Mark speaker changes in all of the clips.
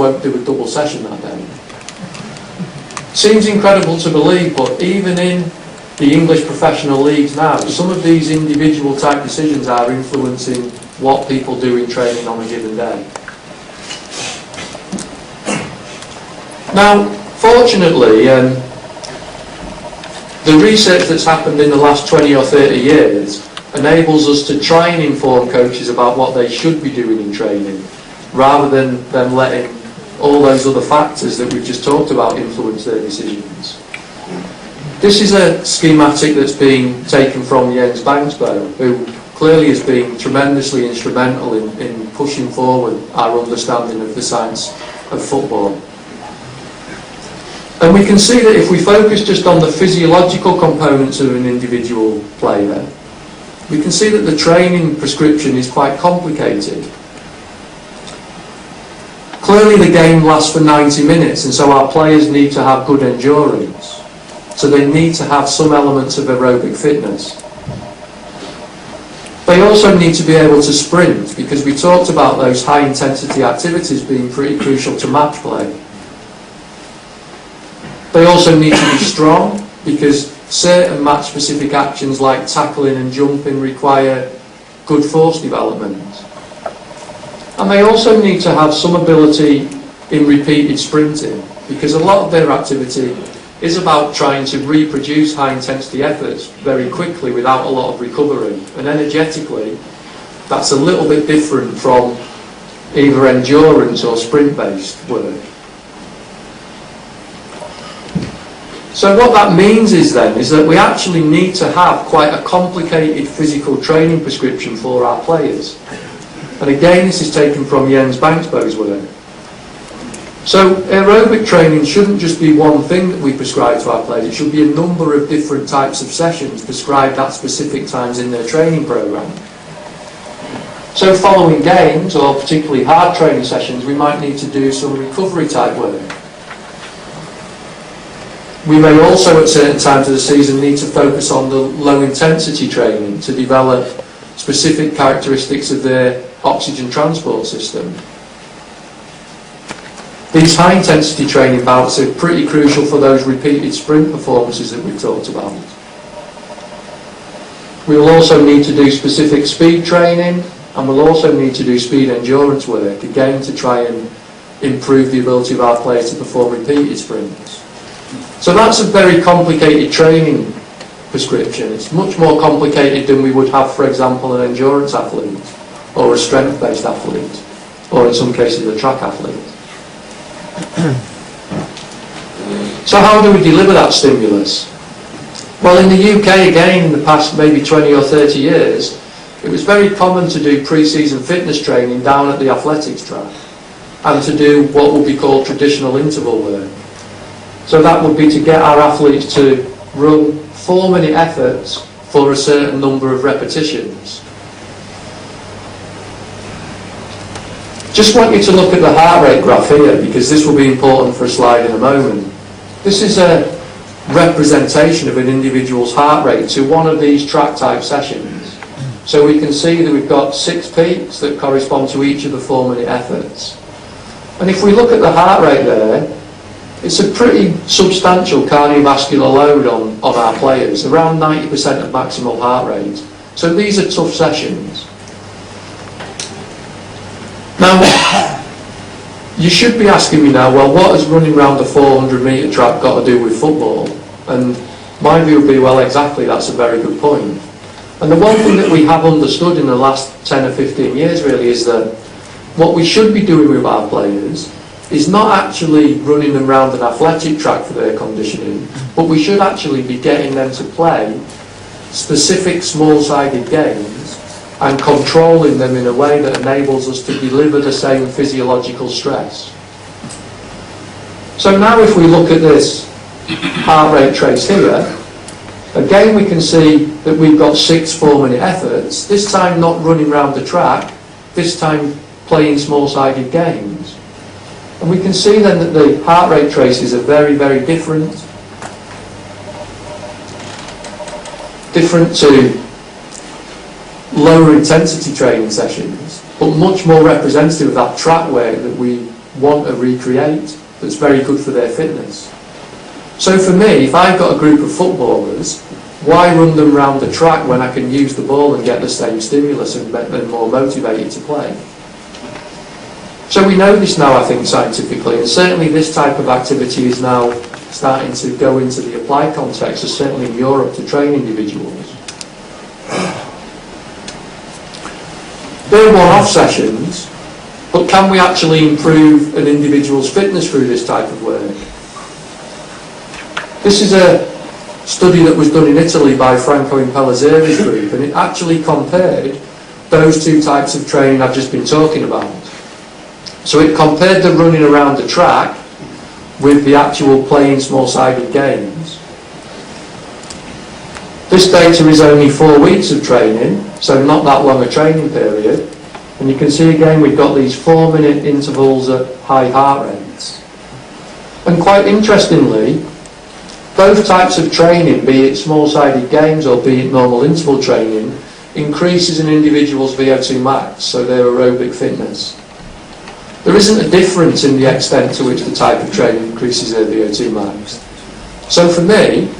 Speaker 1: won't do a double session that day. Seems incredible to believe, but even in the English professional leagues now, some of these individual type decisions are influencing what people do in training on a given day. Now, fortunately, the research that's happened in the last 20 or 30 years enables us to try and inform coaches about what they should be doing in training, rather than them letting all those other factors that we've just talked about influence their decisions. This is a schematic that's been taken from Jens Bangsbo, who clearly has been tremendously instrumental in pushing forward our understanding of the science of football. And we can see that if we focus just on the physiological components of an individual player, we can see that the training prescription is quite complicated. Clearly the game lasts for 90 minutes, and so our players need to have good endurance. So they need to have some elements of aerobic fitness. They also need to be able to sprint, because we talked about those high intensity activities being pretty crucial to match play. They also need to be strong, because certain match specific actions like tackling and jumping require good force development. And they also need to have some ability in repeated sprinting, because a lot of their activity is about trying to reproduce high intensity efforts very quickly without a lot of recovery. And energetically, that's a little bit different from either endurance or sprint based work. So what that means is that we actually need to have quite a complicated physical training prescription for our players. And again, this is taken from Jens Bangsbo's work. So aerobic training shouldn't just be one thing that we prescribe to our players. It should be a number of different types of sessions prescribed at specific times in their training programme. So following games, or particularly hard training sessions, we might need to do some recovery type work. We may also at certain times of the season need to focus on the low intensity training to develop specific characteristics of their oxygen transport system. These high intensity training bouts are pretty crucial for those repeated sprint performances that we've talked about. We will also need to do specific speed training, and we'll also need to do speed endurance work, again to try and improve the ability of our players to perform repeated sprints. So that's a very complicated training prescription. It's much more complicated than we would have, for example, an endurance athlete, or a strength-based athlete, or in some cases a track athlete. So how do we deliver that stimulus? Well, in the UK, again, in the past maybe 20 or 30 years, it was very common to do pre-season fitness training down at the athletics track, and to do what would be called traditional interval work. So that would be to get our athletes to run 4-minute efforts for a certain number of repetitions. Just want you to look at the heart rate graph here, because this will be important for a slide in a moment. This is a representation of an individual's heart rate to one of these track type sessions. So we can see that we've got 6 peaks that correspond to each of the 4-minute efforts. And if we look at the heart rate there, it's a pretty substantial cardiovascular load on our players, around 90% of maximal heart rate. So these are tough sessions. Now, you should be asking me now, well, what has running around the 400-metre track got to do with football? And my view would be, well, exactly, that's a very good point. And the one thing that we have understood in the last 10 or 15 years, really, is that what we should be doing with our players is not actually running them around an athletic track for their conditioning, but we should actually be getting them to play specific small-sided games and controlling them in a way that enables us to deliver the same physiological stress. So now if we look at this heart rate trace here, again we can see that we've got 6 4-minute efforts, this time not running around the track, this time playing small-sided games. And we can see then that the heart rate traces are very, very different. Different to lower intensity training sessions, but much more representative of that track work that we want to recreate, that's very good for their fitness. So for me, if I've got a group of footballers, why run them round the track when I can use the ball and get the same stimulus and make them more motivated to play? So we know this now, I think, scientifically, and certainly this type of activity is now starting to go into the applied context, certainly in Europe, to train individuals. They're one-off sessions, but can we actually improve an individual's fitness through this type of work? This is a study that was done in Italy by Franco Impellizzeri's group, and it actually compared those two types of training I've just been talking about. So it compared the running around the track with the actual playing small-sided games. This data is only 4 weeks of training, so not that long a training period. And you can see again we've got these 4-minute intervals at high heart rates. And quite interestingly, both types of training, be it small-sided games or be it normal interval training, increases an individual's VO2 max, so their aerobic fitness. There isn't a difference in the extent to which the type of training increases their VO2 max. So for me,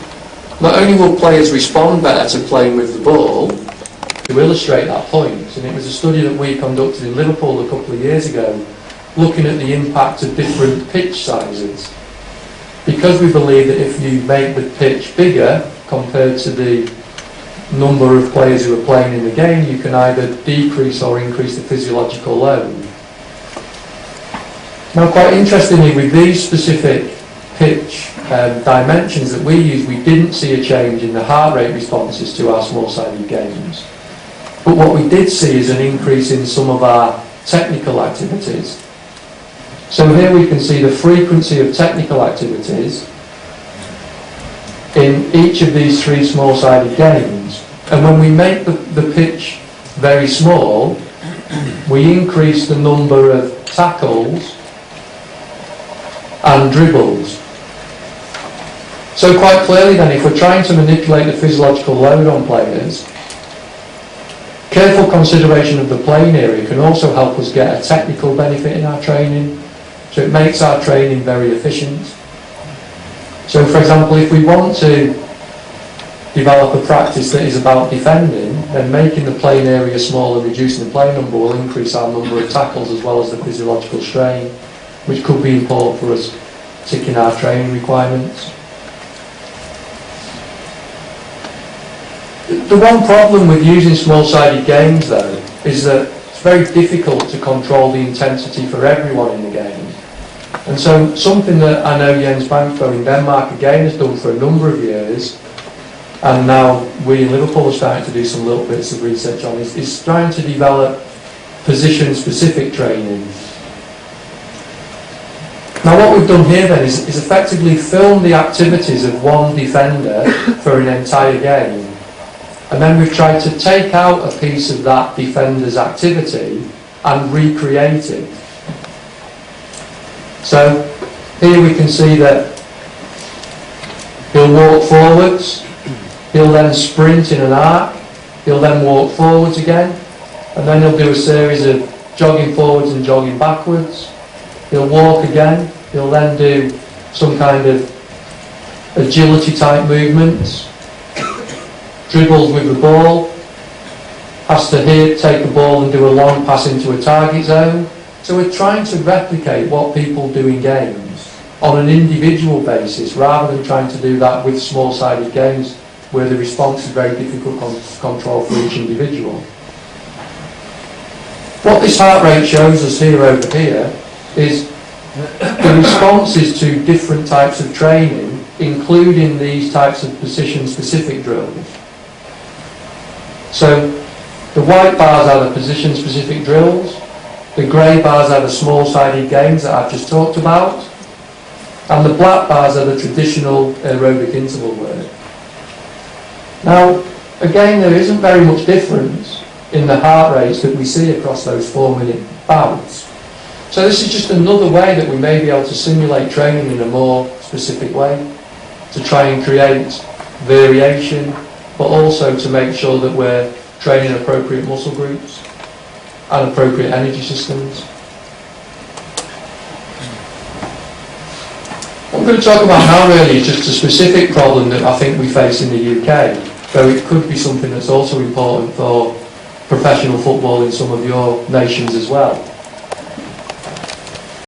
Speaker 1: not only will players respond better to playing with the ball, to illustrate that point, and it was a study that we conducted in Liverpool a couple of years ago, looking at the impact of different pitch sizes. Because we believe that if you make the pitch bigger compared to the number of players who are playing in the game, you can either decrease or increase the physiological load. Now, quite interestingly, with these specific pitch dimensions that we use, we didn't see a change in the heart rate responses to our small-sided games. But what we did see is an increase in some of our technical activities. So here we can see the frequency of technical activities in each of these 3 small-sided games. And when we make the pitch very small, we increase the number of tackles and dribbles. So quite clearly then, if we're trying to manipulate the physiological load on players, careful consideration of the playing area can also help us get a technical benefit in our training. So it makes our training very efficient. So for example, if we want to develop a practice that is about defending, then making the playing area small and reducing the play number will increase our number of tackles as well as the physiological strain, which could be important for us ticking our training requirements. The one problem with using small-sided games, though, is that it's very difficult to control the intensity for everyone in the game. And so something that I know Jens Bankbo in Denmark again has done for a number of years, and now we in Liverpool are starting to do some little bits of research on this, is trying to develop position-specific training. Now what we've done here then is effectively film the activities of one defender for an entire game. And then we've tried to take out a piece of that defender's activity and recreate it. So here we can see that he'll walk forwards, he'll then sprint in an arc, he'll then walk forwards again, and then he'll do a series of jogging forwards and jogging backwards. He'll walk again, he'll then do some kind of agility type movements, dribbles with the ball, has to take the ball and do a long pass into a target zone. So we're trying to replicate what people do in games on an individual basis rather than trying to do that with small-sided games where the response is very difficult to control for each individual. What this heart rate shows us here over here is the responses to different types of training, including these types of position-specific drills. So the white bars are the position-specific drills, the grey bars are the small-sided games that I've just talked about, and the black bars are the traditional aerobic interval work. Now, again, there isn't very much difference in the heart rates that we see across those 4-minute bouts. So this is just another way that we may be able to simulate training in a more specific way, to try and create variation, but also to make sure that we're training appropriate muscle groups and appropriate energy systems. What I'm going to talk about now really is just a specific problem that I think we face in the UK, though it could be something that's also important for professional football in some of your nations as well.